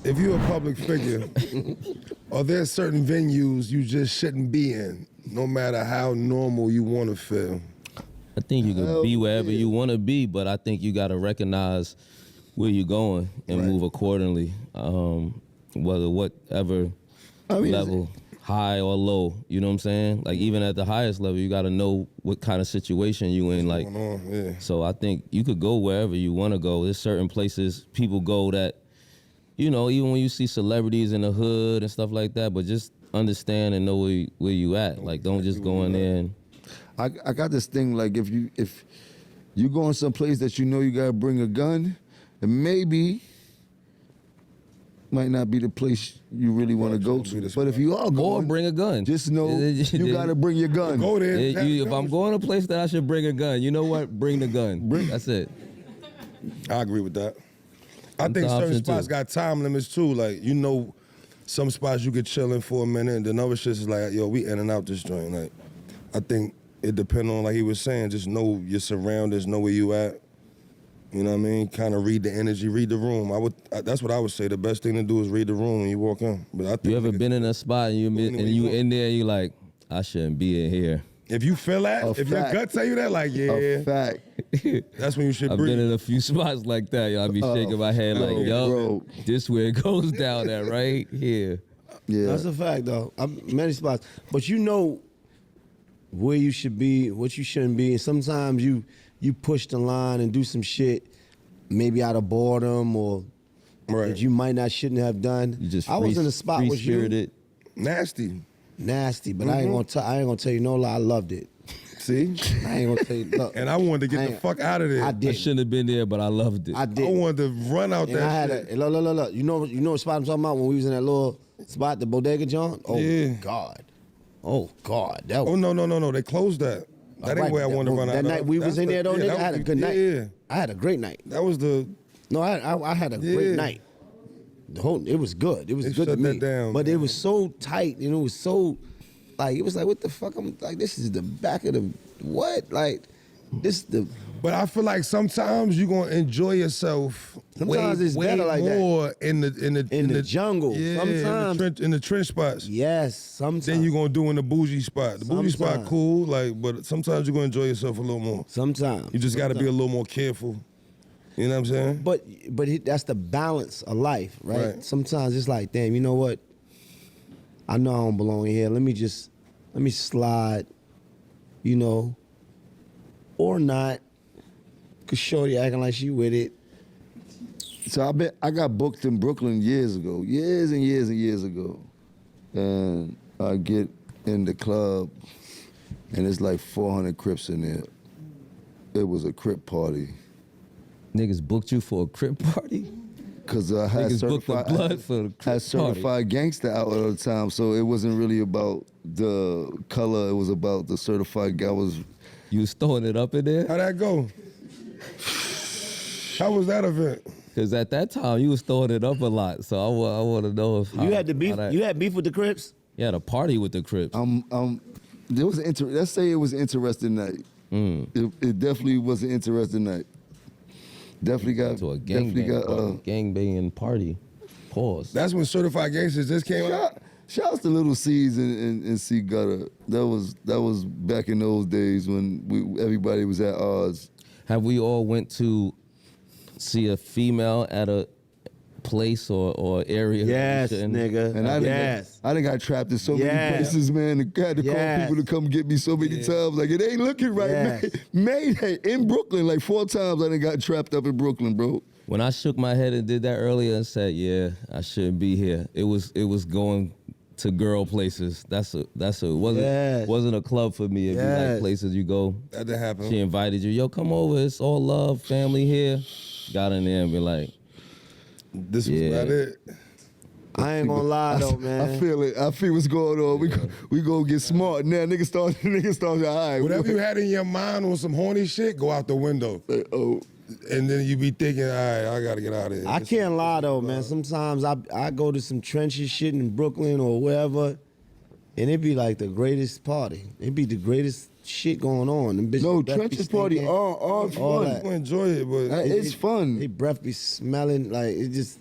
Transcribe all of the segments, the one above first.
if you're a public figure, are there certain venues you just shouldn't be in, no matter how normal you want to feel? I think you can be wherever you want to be, but I think you got to recognize where you're going and move accordingly, whatever level, high or low. You know what I'm saying? Like even at the highest level, you got to know what kind of situation you in. Like, so I think you could go wherever you want to go. There's certain places people go that, you know, even when you see celebrities in the hood and stuff like that, but just understand and know where you at. Like, don't just go in there and. I got this thing, like if you going someplace that you know you gotta bring a gun, and maybe might not be the place you really want to go to. But if you are going, or bring a gun. Just know you gotta bring your gun. Go there. If I'm going to a place that I should bring a gun, you know what? Bring the gun. That's it. I agree with that. I think certain spots got time limits too. Like, you know, some spots you could chill in for a minute, and then other shit is like, yo, we in and out this joint. Like, I think it depends on, like he was saying, just know your surroundings, know where you at. You know what I mean? Kind of read the energy, read the room. That's what I would say. The best thing to do is read the room when you walk in. But I think you ever been in a spot and you in there, you like, I shouldn't be in here. If you feel that, if your gut tell you that, like, yeah, a fact. That's when you should I've breathe. been in a few spots like that. Yo, I be shaking my head like, yo, this where it goes down at right here. Yeah, that's a fact though. Many spots, but you know where you should be, what you shouldn't be, and sometimes you push the line and do some shit, maybe out of boredom or that you might not shouldn't have done. You just I was in a spot with you, nasty, but I ain't gonna tell you no lie. I loved it. See, I ain't gonna tell you. Look, and I wanted to get the fuck out of there. I shouldn't have been there, but I loved it. I did. I wanted to run out and that I had shit. Look. You know what spot I'm talking about when we was in that little spot, the bodega joint? Oh yeah. God. Oh God. That was, oh no. They closed that. That ain't where I wanted to run out. That night we was in there though, nigga. I had a good night. Yeah. I had a great night. That was the. No, I had a great night. It was good. It was good to me. Down, but man. it was so tight, and it was so, like, it was like, what the fuck? I'm like, this is the back of the what? Like, this the. But I feel like sometimes you gonna enjoy yourself. Sometimes it's better like more that. in the jungle. Yeah, sometimes in the trench spots. Yes, sometimes. Then you gonna do in the bougie spot. The bougie spot cool, like, but sometimes you gonna enjoy yourself a little more. Sometimes you just gotta be a little more careful. You know what I'm saying? But that's the balance of life, right? Sometimes it's like, damn, you know what? I know I don't belong here. Let me slide, you know, or not. Cause Shorty acting like she with it. So I got booked in Brooklyn years ago, years ago. And I get in the club and it's like 400 Crips in there. It was a Crip party. Niggas booked you for a Crip party? Cause I had certified Gangsta out all the time, so it wasn't really about the color, it was about the certified guy. You was throwing it up in there? How'd that go? How was that event? Because at that time you was throwing it up a lot, so I want to know if you had the beef. You had beef with the Crips. You had a party with the Crips. There was let's say it was an interesting night. It definitely was an interesting night. Definitely got to a gangbanging party. Pause. That's when Certified Gangstas just came out. Shout out to Little C's and C Gutter. That was back in those days when everybody was at odds. Have we all went to see a female at a place or area? Yes, nigga. And I done got trapped in so many places, man. I had to call people to come get me so many times. Like, it ain't looking right, man. Mayday in Brooklyn, like 4 times I done got trapped up in Brooklyn, bro. When I shook my head and did that earlier and said, yeah, I shouldn't be here. It was going to girl places. Wasn't a club for me. It'd be like places you go. That didn't happen. She invited you, yo, come over. It's all love, family here. Got in there and be like, this was not it. I ain't gonna lie though, man. I feel it. I feel what's going on. We gonna get smart now. Niggas start. All right. Whatever you had in your mind on some horny shit, go out the window. And then you be thinking, all right, I gotta get out of here. I can't lie though, man. Sometimes I go to some trenches shit in Brooklyn or wherever, and it be like the greatest party. It be the greatest shit going on. No, trenches party are fun. You enjoy it, but it's fun. They breath be smelling like it just.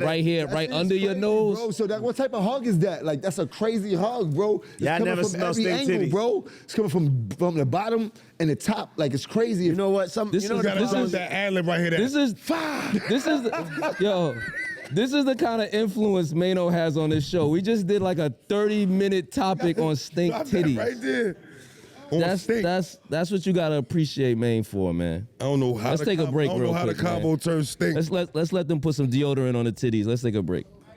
they right here, right under your nose. Bro, so what type of hug is that? Like, that's a crazy hug, bro. It's Yeah, I coming never from smelled every stink angle, titties. bro. It's coming from the bottom and the top. Like, it's crazy. You know what? You gotta this do is that ad lib right here. This is yo. This is the kind of influence Maino has on this show. We just did like a 30-minute topic on stink titties. Right there. That's what you gotta appreciate Maine for, man. I don't know how. Let's take a break real quick. I don't know how the combo turns stink. Let's let them put some deodorant on the titties. Let's take a break.